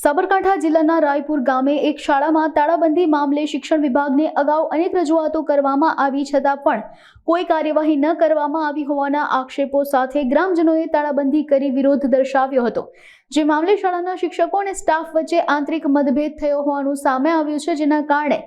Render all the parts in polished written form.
સાબરકાંઠા જિલ્લાના રાયપુર ગામે એક શાળામાં તાળાબંધી મામલે શિક્ષણ વિભાગને અગાઉ અનેક રજૂઆતો કરવામાં આવી છતાં પણ કોઈ કાર્યવાહી ન કરવામાં આવી હોવાના આક્ષેપો સાથે ગ્રામજનોએ તાળાબંધી કરી વિરોધ દર્શાવ્યો હતો। જે મામલે શાળાના શિક્ષકો અને સ્ટાફ વચ્ચે આંતરિક મતભેદ થયો હોવાનું સામે આવ્યું છે, જેના કારણે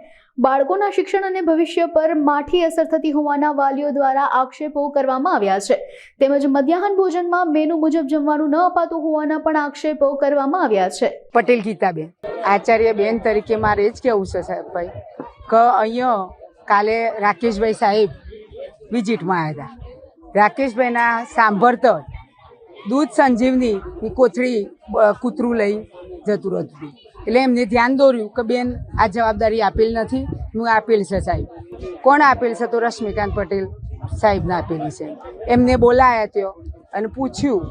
બાળકોના શિક્ષણ અને ભવિષ્ય પર માઠી અસર થતી હોવાના વાલીઓ દ્વારા આક્ષેપો કરવામાં આવ્યા છે। તેમજ મધ્યાહન ભોજનમાં મેનુ મુજબ જમવાનું ન અપાતું હોવાના પણ આક્ષેપો કરવામાં આવ્યા છે। પટેલ ગીતાબેન આચાર્ય બેન તરીકે મારે જ કહેવું છે સાહેબભાઈ કે અહીંયા કાલે રાકેશભાઈ સાહેબ વિઝિટમાં આવ્યા હતા। રાકેશભાઈના સાંભળતો દૂધ સંજીવની કોથળી કૂતરું લઈ જતું રહેતું, એટલે એમને ધ્યાન દોર્યું કે બેન આ જવાબદારી આપેલ નથી, હું આપેલ છે સાહેબ। કોણ આપેલ છે? તો રશ્મિકાંત પટેલ સાહેબને આપેલી છે। એમને બોલાયા ત્યો અને પૂછ્યું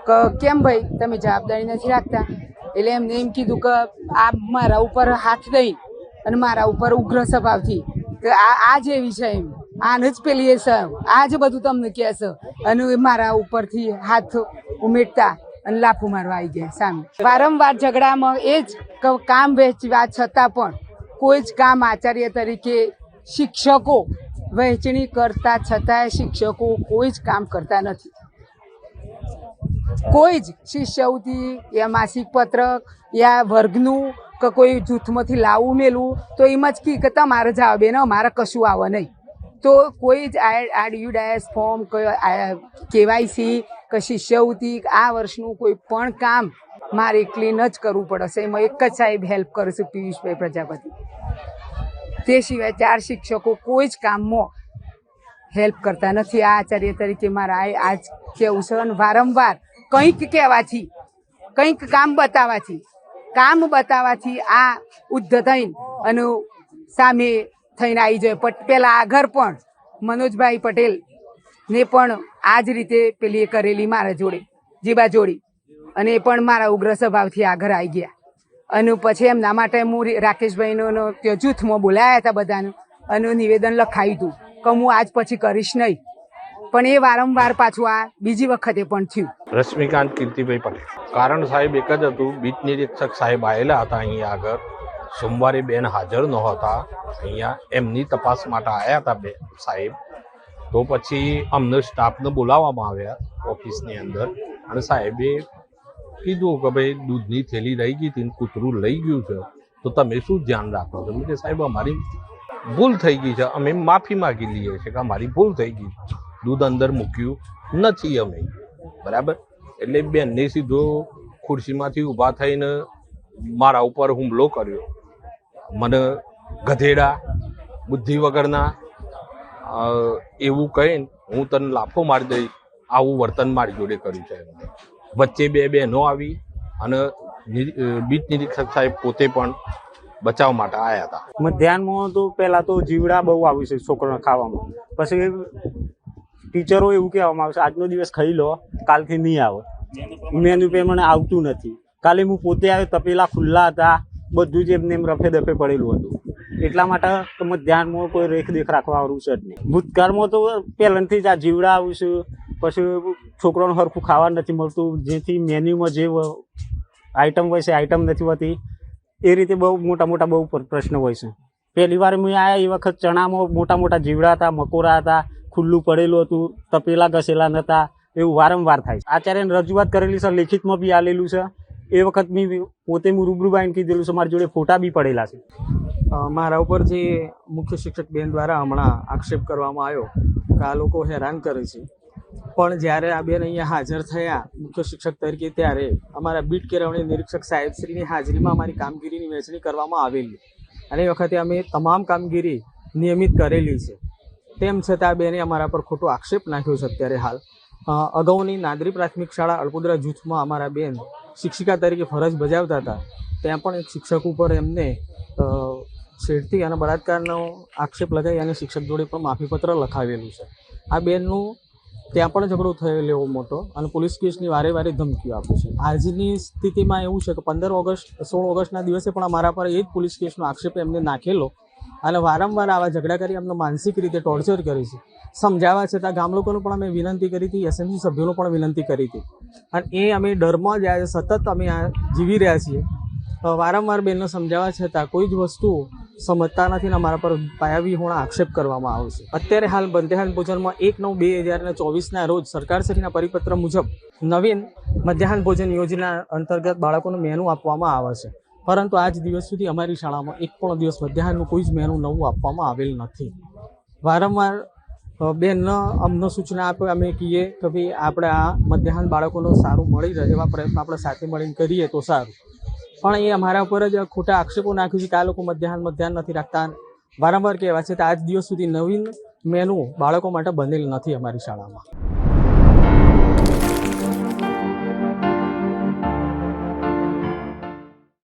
કે કેમ ભાઈ તમે જવાબદારી નથી રાખતા? એટલે એમને એમ કીધું કે આ મારા ઉપર હાથ દઈ અને મારા ઉપર ઉગ્ર સ્વભાવથી આ જેવી છે એમ આને જ પેલી એ છે આ જ બધું તમને કહે છે અને મારા ઉપરથી હાથ ઉમેટતા અને લાફો મારવા આવી ગયા સામે। વારંવાર ઝઘડામાં એ જ કામ વહેંચવા છતાં પણ કોઈ જ કામ આચાર્ય તરીકે શિક્ષકો વહેંચણી કરતા છતાંય શિક્ષકો કોઈ જ કામ કરતા નથી। કોઈ જ શિષ્યવૃત્તિ યા માસિક પત્રક યા વર્ગનું કે કોઈ જૂથમાંથી લાવવું મેળવું તો એમ જ કી કે તમારે જ આવે ને અમારે કશું આવે નહીં। તો કોઈ જ આરયુડાયસ ફોર્મ કેવાયસી કે શિષ્યવૃત્તિ આ વર્ષનું કોઈ પણ કામ મારે એકલીન જ કરવું પડશે। એમાં એક જ સાહેબ હેલ્પ કરે છે, પિયુષભાઈ પ્રજાપતિ। તે સિવાય 4 શિક્ષકો કોઈ જ કામમાં હેલ્પ કરતા નથી। આ આચાર્ય તરીકે મારા આજ કહેવું છે અને વારંવાર કંઈક કહેવાથી કંઈક કામ બતાવવાથી આ ઉદ્ધ થઈને અને સામે થઈને આવી જાય। પેલા આગળ પણ મનોજભાઈ પટેલ ને પણ આ જ રીતે પેલી કરેલી મારા જોડે જીબા જોડી અને એ પણ મારા ઉગ્ર સ્વભાવથી આગળ આવી ગયા અને પછી એમના માટે હું રાકેશભાઈનો ત્યાં જૂથમાં બોલાયા હતા બધાને અને નિવેદન લખાવ્યું હતું કે હું આજ પછી કરીશ નહીં, પણ એ વારંવાર પાછું આ બીજી વખતે પણ થયું। રશ્મિકાંત કીર્તિભાઈ પટેલ કારણ સાહેબ એક જ હતું, બીટ નિરીક્ષક સાહેબ આવેલા હતા અહીંયા આગળ। સોમવારે બેન હાજર નહોતા અહીંયા, એમની તપાસ માટે આવ્યા હતા બે સાહેબ। તો પછી અમને સ્ટાફને બોલાવવામાં આવ્યા ઓફિસની અંદર અને સાહેબે કીધું કે ભાઈ દૂધની થેલી રહી ગઈ હતી, કૂતરું લઈ ગયું છે, તો તમે શું ધ્યાન રાખો છો? કે સાહેબ અમારી ભૂલ થઈ ગઈ છે, અમે માફી માગી લઈએ છીએ કે અમારી ભૂલ થઈ ગઈ, દૂધ અંદર મૂક્યું નથી અમે, બરાબર। એટલે બેનને સીધો ખુરશીમાંથી ઊભા થઈને મારા ઉપર હુમલો કર્યો, મને ગધેડા બુદ્ધિ વગરના એવું કહીને હું તને લાફો મારી દઈશ, આવું વર્તન મારી જોડે કર્યું છે એમને। વચ્ચે બે બહેનો આવી અને બીટ નિરીક્ષક સાહેબ પોતે પણ બચાવ માટે આવ્યા હતા। મધ્યાહનમાં તો પહેલાં તો જીવડા બહુ આવ્યું છે છોકરાને ખાવામાં, પછી ટીચરો એવું કહેવામાં આવે છે આજનો દિવસ ખાઈ લો, કાલથી નહીં આવે, મેન્યુ પેમેન્ટ આવતું નથી। કાલે હું પોતે આવ્યો તપેલા ખુલ્લા હતા, બધું જ એમને એમ રફે દફે પડેલું હતું। એટલા માટે તમે ધ્યાનમાં કોઈ રેખદેખ રાખવાવાળું છે જ નહીં। ભૂતકાળમાં તો પહેલાંથી જ આ જીવડા આવ્યું છે, પછી છોકરાનું સરખું ખાવા નથી મળતું, જેથી મેન્યુમાં જે આઈટમ હોય છે આઈટમ નથી હોતી, એ રીતે બહુ મોટા બહુ પ્રશ્ન હોય છે। પહેલી વાર મેં આવ્યા એ વખત ચણામાં મોટા જીવડા હતા, મકોરા હતા, ખુલ્લું પડેલું હતું, તપેલા ઘસેલા નહોતા, એવું વારંવાર થાય છે। આચાર્યને રજૂઆત કરેલી છે, લેખિતમાં બી આલેલું છે। એ વખત મેં પોતે રૂબરૂબાઈને કીધેલું છે, મારી જોડે ફોટા બી પડેલા છે। મારા ઉપર જે મુખ્ય શિક્ષક બેન દ્વારા હમણાં આક્ષેપ કરવામાં આવ્યો કે આ લોકો હેરાન કરે છે, પણ જ્યારે આ બેન અહીંયા હાજર થયા મુખ્ય શિક્ષક તરીકે ત્યારે અમારા બીટ કેળવણી નિરીક્ષક સાહેબશ્રીની હાજરીમાં અમારી કામગીરીની વહેંચણી કરવામાં આવેલી અને એ વખતે અમે તમામ કામગીરી નિયમિત કરેલી છે। તેમ છતાં બેને અમારા પર ખોટો આક્ષેપ નાખ્યો છે। અત્યારે હાલ અગાઉની નાદરી પ્રાથમિક શાળા અળપુદરા જૂથમાં અમારા બેન શિક્ષિકા તરીકે ફરજ બજાવતા હતા, ત્યાં પણ એક શિક્ષક ઉપર એમને છેડતી અને બળાત્કારનો આક્ષેપ લગાવી અને શિક્ષક જોડે પણ માફીપત્ર લખાવેલું છે। આ બેનનું ત્યાં પણ ઝઘડો થયેલો એવો મોટો અને પોલીસ કેસની વારે ધમકીઓ આપે છે। આજની સ્થિતિમાં એવું છે કે 16 ઓગસ્ટના દિવસે પણ અમારા પર એ જ પોલીસ કેસનો આક્ષેપ એમને નાખેલો અને વારંવાર આવા ઝઘડા કરી અમને માનસિક રીતે ટોર્ચર કરી છે। સમજાવવા છતાં ગામ લોકોને પણ અમે વિનંતી કરી હતી, એસએમસી સભ્યોને પણ વિનંતી કરી હતી અને એ અમે ડરમાં જ આજે સતત અમે આ જીવી રહ્યા છીએ। વારંવાર બેનને સમજાવવા છતાં કોઈ જ વસ્તુ સમજતા નથી ને અમારા પર પાયાવિહોણા આક્ષેપ કરવામાં આવે છે. અત્યારે હાલ મધ્યાહન ભોજનમાં 1/9/2024ના રોજ સરકારશ્રીના પરિપત્ર મુજબ નવીન મધ્યાહન ભોજન યોજના અંતર્ગત બાળકોનું મેનુ આપવામાં આવે છે, પરંતુ આજ દિવસ સુધી અમારી શાળામાં એક પણ દિવસ મધ્યાહનનું કોઈ જ મેનુ નવું આપવામાં આવેલ નથી. વારંવાર બેનને અમને સૂચના આપે, અમે કહીએ કે ભાઈ આપણે આ મધ્યાહન બાળકોને સારું મળી રહે એવા પ્રયત્નો આપણે સાથે મળીને કરીએ તો સારું, પણ એ અમારા ઉપર જ ખોટા આક્ષેપો નાખ્યું છે કે આ લોકો મધ્યાહન નથી રાખતા. વારંવાર કહેવા છે તો આજ દિવસ સુધી નવીન મેનુ બાળકો માટે બનેલ નથી અમારી શાળામાં.